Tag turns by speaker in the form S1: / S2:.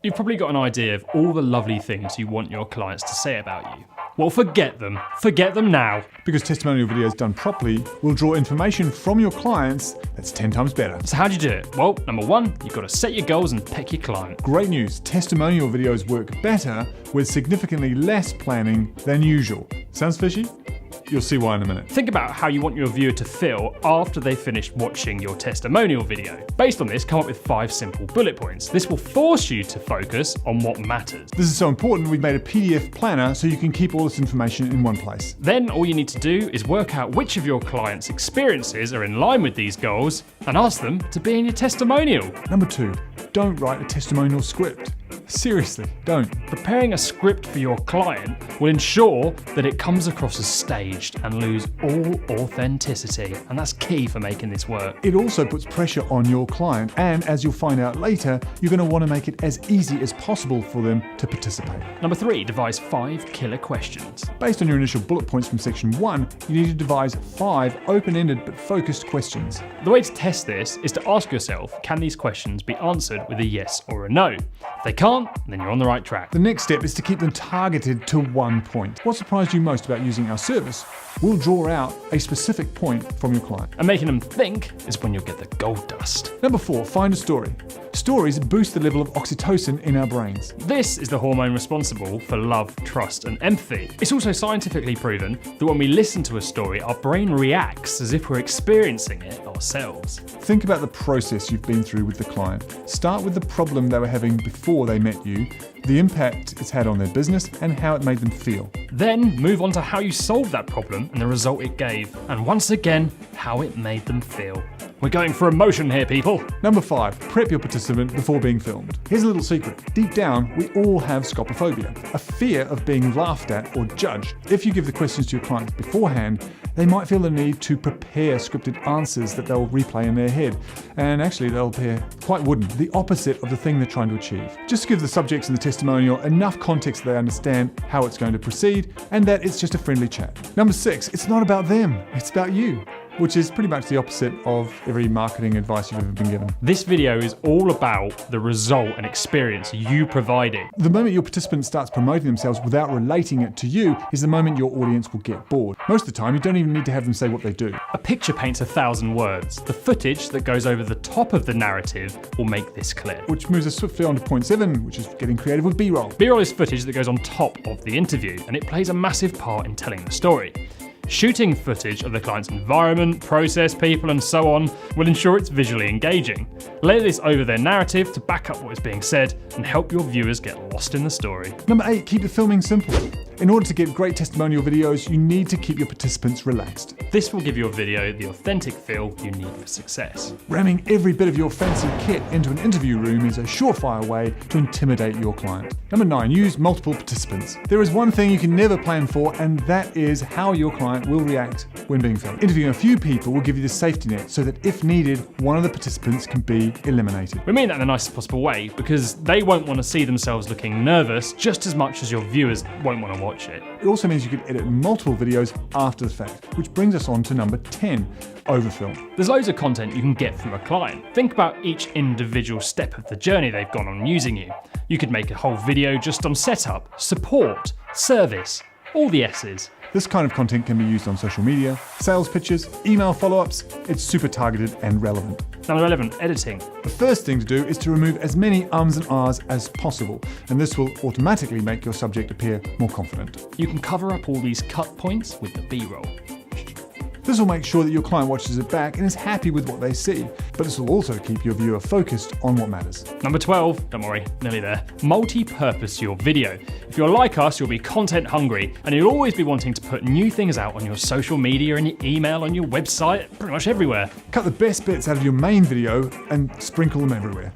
S1: You've probably got an idea of all the lovely things you want your clients to say about you. Well, forget them. Forget them now.
S2: Because testimonial videos done properly will draw information from your clients that's 10 times better.
S1: So how do you do it? Well, number one, you've got to set your goals and pick your client.
S2: Great news, testimonial videos work better with significantly less planning than usual. Sounds fishy? You'll see why in a minute.
S1: Think about how you want your viewer to feel after they've finished watching your testimonial video. Based on this, come up with 5 simple bullet points. This will force you to focus on what matters.
S2: This is so important, we've made a PDF planner so you can keep all this information in one place.
S1: Then all you need to do is work out which of your clients' experiences are in line with these goals and ask them to be in your testimonial.
S2: Number 2, don't write a testimonial script. Seriously, don't.
S1: Preparing a script for your client will ensure that it comes across as staged and lose all authenticity, and that's key for making this work.
S2: It also puts pressure on your client, and as you'll find out later, you're going to want to make it as easy as possible for them to participate.
S1: Number 3, devise 5 killer questions.
S2: Based on your initial bullet points from section 1, you need to devise 5 open-ended but focused questions.
S1: The way to test this is to ask yourself, can these questions be answered with a yes or a no? If they can't, then you're on the right track.
S2: The next step is to keep them targeted to one point. What surprised you most about using our service? We'll draw out a specific point from your client.
S1: And making them think is when you'll get the gold dust.
S2: Number 4, find a story. Stories boost the level of oxytocin in our brains.
S1: This is the hormone responsible for love, trust, and empathy. It's also scientifically proven that when we listen to a story, our brain reacts as if we're experiencing it ourselves.
S2: Think about the process you've been through with the client. Start with the problem they were having before they met you, the impact it's had on their business, and how it made them feel.
S1: Then move on to how you solved that problem and the result it gave, and once again, how it made them feel. We're going for emotion here, people.
S2: Number 5, prep your participant before being filmed. Here's a little secret. Deep down, we all have scopophobia, a fear of being laughed at or judged. If you give the questions to your clients beforehand, they might feel the need to prepare scripted answers that they'll replay in their head. And actually, they'll appear quite wooden, the opposite of the thing they're trying to achieve. Just give the subjects in the testimonial enough context so they understand how it's going to proceed and that it's just a friendly chat. Number 6, it's not about them, it's about you. Which is pretty much the opposite of every marketing advice you've ever been given.
S1: This video is all about the result and experience you provided.
S2: The moment your participant starts promoting themselves without relating it to you is the moment your audience will get bored. Most of the time, you don't even need to have them say what they do.
S1: A picture paints 1,000 words. The footage that goes over the top of the narrative will make this clear.
S2: Which moves us swiftly on to point 7, which is getting creative with B-roll.
S1: B-roll is footage that goes on top of the interview, and it plays a massive part in telling the story. Shooting footage of the client's environment, process, people, and so on will ensure it's visually engaging. Layer this over their narrative to back up what is being said and help your viewers get lost in the story.
S2: Number 8, keep the filming simple. In order to get great testimonial videos, you need to keep your participants relaxed.
S1: This will give your video the authentic feel you need for success.
S2: Ramming every bit of your fancy kit into an interview room is a surefire way to intimidate your client. Number 9, use multiple participants. There is one thing you can never plan for, and that is how your client will react when being filmed. Interviewing a few people will give you the safety net so that if needed, one of the participants can be eliminated.
S1: We mean that in the nicest possible way because they won't want to see themselves looking nervous just as much as your viewers won't want to watch it.
S2: It also means you can edit multiple videos after the fact, which brings us on to number 10, overfilm.
S1: There's loads of content you can get from a client. Think about each individual step of the journey they've gone on using you. You could make a whole video just on setup, support, service, all the S's.
S2: This kind of content can be used on social media, sales pitches, email follow-ups. It's super targeted and relevant.
S1: Number 11, editing.
S2: The first thing to do is to remove as many ums and ahs as possible, and this will automatically make your subject appear more confident.
S1: You can cover up all these cut points with the B-roll.
S2: This will make sure that your client watches it back and is happy with what they see, but this will also keep your viewer focused on what matters.
S1: Number 12, don't worry, nearly there. Multi-purpose your video. If you're like us, you'll be content hungry and you'll always be wanting to put new things out on your social media and your email, on your website, pretty much everywhere.
S2: Cut the best bits out of your main video and sprinkle them everywhere.